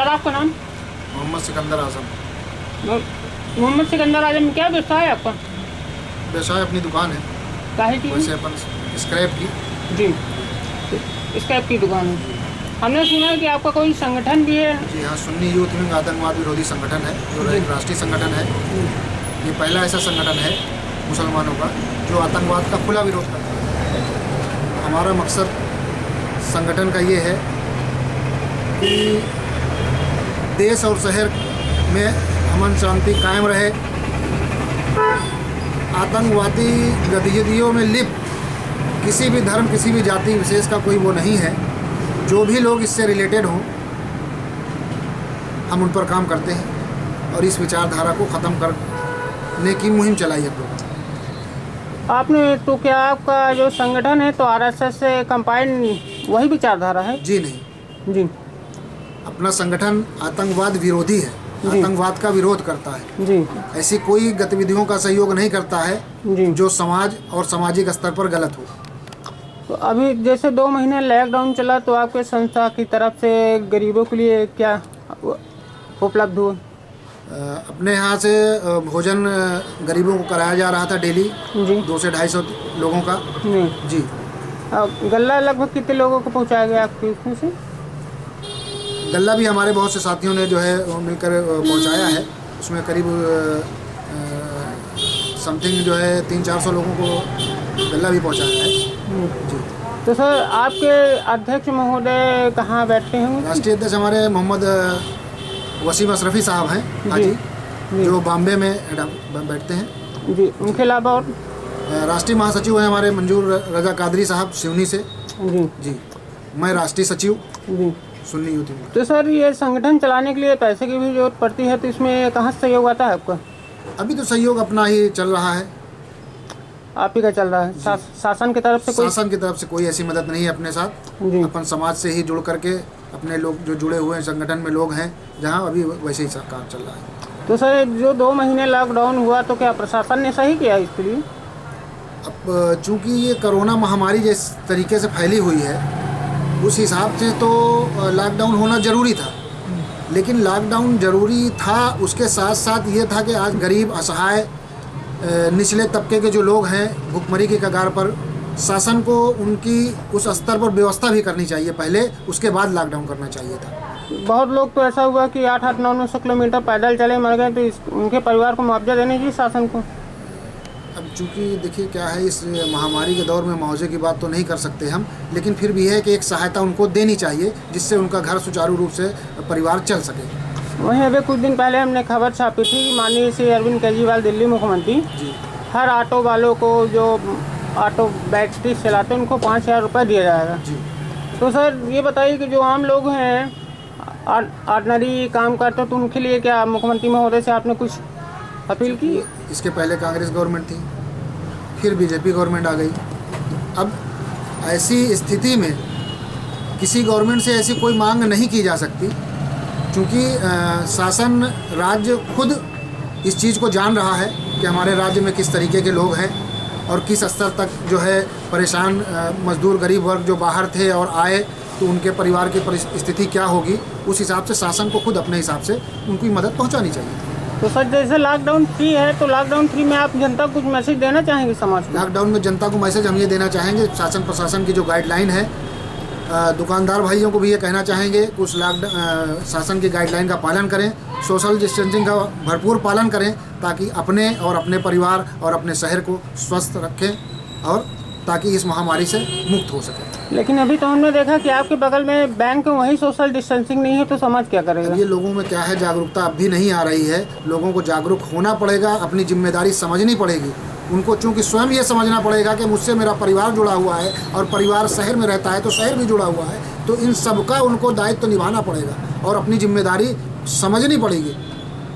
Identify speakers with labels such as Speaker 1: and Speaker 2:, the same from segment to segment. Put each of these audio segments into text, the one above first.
Speaker 1: Sir आपका नाम?
Speaker 2: मोहम्मद सिकंदर आजम।
Speaker 1: मोहम्मद सिकंदर आजम, क्या व्यवसाय है आपका?
Speaker 2: व्यवसाय अपनी दुकान है,
Speaker 1: काहे की?
Speaker 2: वैसे अपन स्क्रैप की।
Speaker 1: जी, स्क्रैप की दुकान है। हमने सुना है कि आपका कोई संगठन भी है?
Speaker 2: जी हाँ, सुन्नी यूथ विंग आतंकवाद विरोधी संगठन है, जो एक राष्ट्रीय संगठन है। ये पहला ऐसा संगठन है मुसलमानों का जो आतंकवाद का खुला विरोध करता है। हमारा मकसद संगठन का ये है कि देश और शहर में अमन शांति कायम रहे। आतंकवादी गतिविधियों में लिप्त किसी भी धर्म, किसी भी जाति विशेष का कोई वो नहीं है। जो भी लोग इससे रिलेटेड हों, हम उन पर काम करते हैं और इस विचारधारा को ख़त्म करने की मुहिम चलाई है।
Speaker 1: आपने तो क्या आपका जो संगठन है तो आरएसएस से कंबाइंड वही विचारधारा है?
Speaker 2: जी नहीं
Speaker 1: जी,
Speaker 2: अपना संगठन आतंकवाद विरोधी है, आतंकवाद का विरोध करता है
Speaker 1: जी।
Speaker 2: ऐसी कोई गतिविधियों का सहयोग नहीं करता है
Speaker 1: जी,
Speaker 2: जो समाज और सामाजिक स्तर पर गलत हो।
Speaker 1: तो अभी जैसे 2 महीने लॉकडाउन चला तो आपके संस्था की तरफ से गरीबों के लिए क्या उपलब्ध हुआ?
Speaker 2: अपने यहाँ से भोजन गरीबों को कराया जा रहा था डेली,
Speaker 1: जी,
Speaker 2: 200 से 250 लोगों का। जी,
Speaker 1: गल्ला लगभग कितने लोगों को पहुँचाया गया आपके उसमें से?
Speaker 2: गल्ला भी हमारे बहुत से साथियों ने जो है वो मिलकर पहुँचाया है। उसमें करीब समथिंग जो है 300-400 लोगों को गल्ला भी पहुँचाया है। जी।
Speaker 1: तो सर आपके अध्यक्ष महोदय कहाँ बैठते हैं?
Speaker 2: राष्ट्रीय अध्यक्ष हमारे मोहम्मद वसीम अशरफी साहब हैं हाजी, जो बॉम्बे में बैठते हैं।
Speaker 1: जी, उनके अलावा और
Speaker 2: राष्ट्रीय महासचिव हैं हमारे मंजूर रजा कादरी साहब सिवनी से।
Speaker 1: जी,
Speaker 2: जी, मैं राष्ट्रीय सचिव
Speaker 1: जी,
Speaker 2: सुन्नी यूथ।
Speaker 1: तो सर ये संगठन चलाने के लिए पैसे की भी जरूरत पड़ती है, तो इसमें कहाँ से सहयोग आता है आपका?
Speaker 2: अभी तो सहयोग अपना ही चल रहा है।
Speaker 1: आप ही का चल रहा है? शासन की तरफ से कोई?
Speaker 2: शासन की तरफ से कोई ऐसी मदद नहीं है अपने साथ।
Speaker 1: जी,
Speaker 2: अपन समाज से ही जुड़ करके अपने लोग जो जुड़े हुए हैं संगठन में लोग हैं जहाँ, अभी वैसे ही काम चल रहा है।
Speaker 1: तो सर जो 2 महीने लॉकडाउन हुआ तो क्या प्रशासन ने सही किया इसके लिए?
Speaker 2: अब चूँकि ये कोरोना महामारी जिस तरीके से फैली हुई है उस हिसाब से तो लॉकडाउन होना ज़रूरी था, लेकिन लॉकडाउन ज़रूरी था उसके साथ साथ ये था कि आज गरीब, असहाय, निचले तबके के जो लोग हैं भुखमरी की कगार पर, शासन को उनकी उस स्तर पर व्यवस्था भी करनी चाहिए पहले, उसके बाद लॉकडाउन करना चाहिए था।
Speaker 1: बहुत लोग तो ऐसा हुआ कि 8-8, 900 किलोमीटर पैदल चले मर गए, तो उनके परिवार को मुआवजा देने चाहिए शासन को।
Speaker 2: अब चूँकि देखिए क्या है, इस महामारी के दौर में मुआवजे की बात तो नहीं कर सकते हम, लेकिन फिर भी है कि एक सहायता उनको देनी चाहिए जिससे उनका घर सुचारू रूप से परिवार चल सके।
Speaker 1: वहीं अभी कुछ दिन पहले हमने खबर छापी थी कि माननीय श्री अरविंद केजरीवाल दिल्ली मुख्यमंत्री
Speaker 2: जी,
Speaker 1: हर ऑटो वालों को जो ऑटो बैटरी चलाते हैं उनको 5000 रुपये दिया जाएगा।
Speaker 2: जी।
Speaker 1: तो सर ये बताइए कि जो आम लोग हैं, ऑर्डनरी काम करते तो उनके लिए क्या मुख्यमंत्री महोदय से आपने कुछ अपील की?
Speaker 2: इसके पहले कांग्रेस गवर्नमेंट थी, फिर बीजेपी गवर्नमेंट आ गई। अब ऐसी स्थिति में किसी गवर्नमेंट से ऐसी कोई मांग नहीं की जा सकती, क्योंकि शासन, राज्य खुद इस चीज़ को जान रहा है कि हमारे राज्य में किस तरीके के लोग हैं और किस स्तर तक जो है परेशान मजदूर, गरीब वर्ग जो बाहर थे और आए तो उनके परिवार की परिस्थिति क्या होगी। उस हिसाब से शासन को खुद अपने हिसाब से उनकी मदद पहुंचानी चाहिए।
Speaker 1: तो सर जैसे लॉकडाउन 3 है तो लॉकडाउन 3 में आप जनता को कुछ मैसेज देना चाहेंगे समाज को?
Speaker 2: लॉकडाउन में जनता को मैसेज हम ये देना चाहेंगे, शासन प्रशासन की जो गाइडलाइन है, दुकानदार भाइयों को भी ये कहना चाहेंगे कि उस शासन की गाइडलाइन का पालन करें, सोशल डिस्टेंसिंग का भरपूर पालन करें, ताकि अपने और अपने परिवार और अपने शहर को स्वस्थ रखें और ताकि इस महामारी से मुक्त हो सके।
Speaker 1: लेकिन अभी तो हमने देखा कि आपके बगल में बैंक में वही सोशल डिस्टेंसिंग नहीं है, तो समाज क्या करेगा?
Speaker 2: ये लोगों में क्या है, जागरूकता अब भी नहीं आ रही है। लोगों को जागरूक होना पड़ेगा, अपनी जिम्मेदारी समझनी पड़ेगी उनको, चूँकि स्वयं ये समझना पड़ेगा कि मुझसे मेरा परिवार जुड़ा हुआ है और परिवार शहर में रहता है तो शहर भी जुड़ा हुआ है, तो इन सबका उनको दायित्व निभाना पड़ेगा और अपनी जिम्मेदारी समझनी पड़ेगी।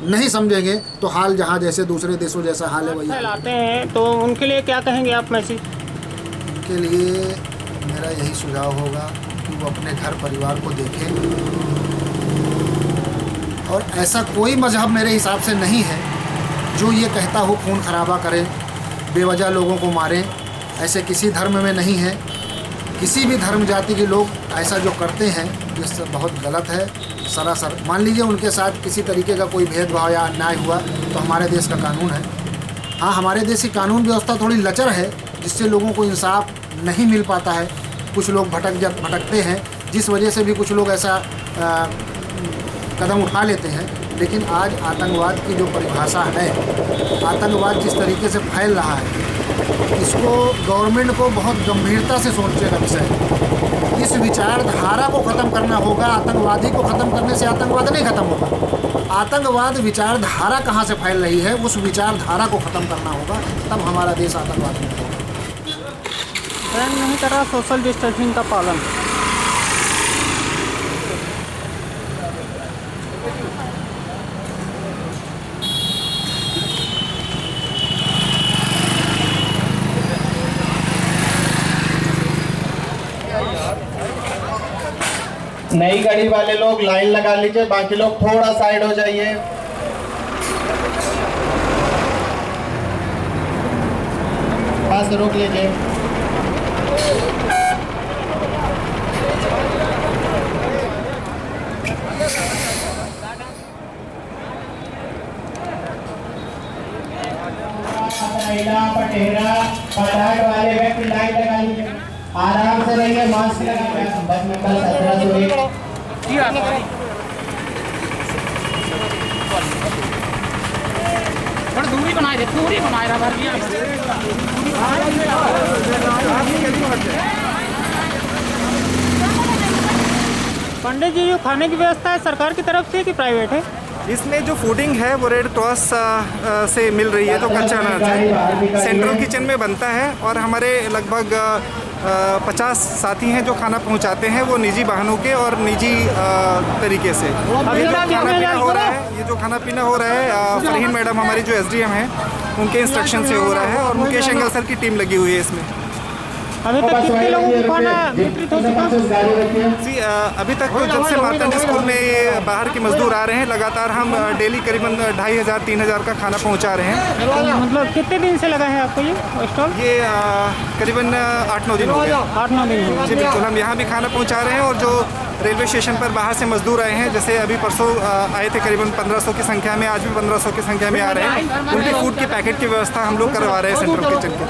Speaker 2: नहीं समझेंगे तो हाल जहाँ जैसे दूसरे देशों जैसा हाल है वही
Speaker 1: फैलाते हैं, तो उनके लिए क्या कहेंगे आप मैसेज?
Speaker 2: के लिए मेरा यही सुझाव होगा कि वो अपने घर परिवार को देखें, और ऐसा कोई मजहब मेरे हिसाब से नहीं है जो ये कहता हो खून खराबा करें, बेवजह लोगों को मारें। ऐसे किसी धर्म में नहीं है किसी भी धर्म जाति के लोग ऐसा जो करते हैं ये सब बहुत गलत है सरासर। मान लीजिए उनके साथ किसी तरीके का कोई भेदभाव या अन्याय हुआ तो हमारे देश का कानून है। हाँ, हमारे देश की कानून व्यवस्था थोड़ी लचर है जिससे लोगों को इंसाफ नहीं मिल पाता है। कुछ लोग भटकते हैं, जिस वजह से भी कुछ लोग ऐसा कदम उठा लेते हैं। लेकिन आज आतंकवाद की जो परिभाषा है, आतंकवाद जिस तरीके से फैल रहा है, इसको गवर्नमेंट को बहुत गंभीरता से सोचने का विषय है। इस विचारधारा को ख़त्म करना होगा। आतंकवादी को ख़त्म करने से आतंकवाद नहीं ख़त्म होगा। आतंकवाद विचारधारा कहाँ से फैल रही है, उस विचारधारा को ख़त्म करना होगा, तब हमारा देश आतंकवाद मुक्त होगा।
Speaker 1: नहीं कर रहा सोशल डिस्टेंसिंग का पालन।
Speaker 3: नई गाड़ी वाले लोग लाइन लगा लीजिए, बाकी लोग थोड़ा साइड हो जाइए। पास रोक लीजिए। पटेरा पटाख वाले व्यक्ति लाइन लगा लीजिए, आराम से रहिए, मास्क लगाइए। 10 नंबर 1701
Speaker 4: दूरी बनाए रहा भर दिया।
Speaker 1: पंडित जी, जो खाने की व्यवस्था है सरकार की तरफ से कि प्राइवेट है?
Speaker 5: इसमें जो फूडिंग है वो रेड क्रॉस से मिल रही है, तो कच्चा अनाज है, सेंट्रल किचन में बनता है। और हमारे लगभग 50 साथी हैं जो खाना पहुंचाते हैं, वो निजी वाहनों के और निजी तरीके से। ये जो खाना पीना हो रहा है, ये जो खाना पीना हो रहा है, फरहीन मैडम हमारी जो SDM हैं उनके इंस्ट्रक्शन से हो रहा है और मुकेश एंगल सर की टीम लगी हुई है इसमें।
Speaker 1: अभी तक कितने लोगों को खाना वितरित हो चुका है?
Speaker 5: जी, अभी तक तो जब से मातंड स्कूल में ये बाहर के मजदूर आ रहे हैं, लगातार हम डेली करीबन 2500-3000 का खाना पहुंचा रहे हैं।
Speaker 1: मतलब कितने दिन से लगा है आपको ये स्टॉल?
Speaker 5: ये करीबन 8-9 दिन हो गए।
Speaker 1: 8-9 दिन हो गए।
Speaker 5: जी बिल्कुल, हम यहाँ भी खाना पहुँचा रहे हैं। और जो रेलवे स्टेशन पर बाहर से मजदूर आए हैं, जैसे अभी परसों आए थे करीबन 1500 की संख्या में, आज भी 1500 की संख्या में आ रहे हैं, उनके फूड की पैकेट की व्यवस्था हम लोग करवा रहे हैं सेंट्रल किचन के।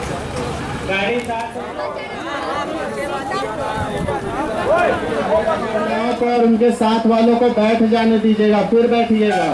Speaker 3: और उनके साथ वालों को बैठ जाने दीजिएगा, फिर बैठिएगा।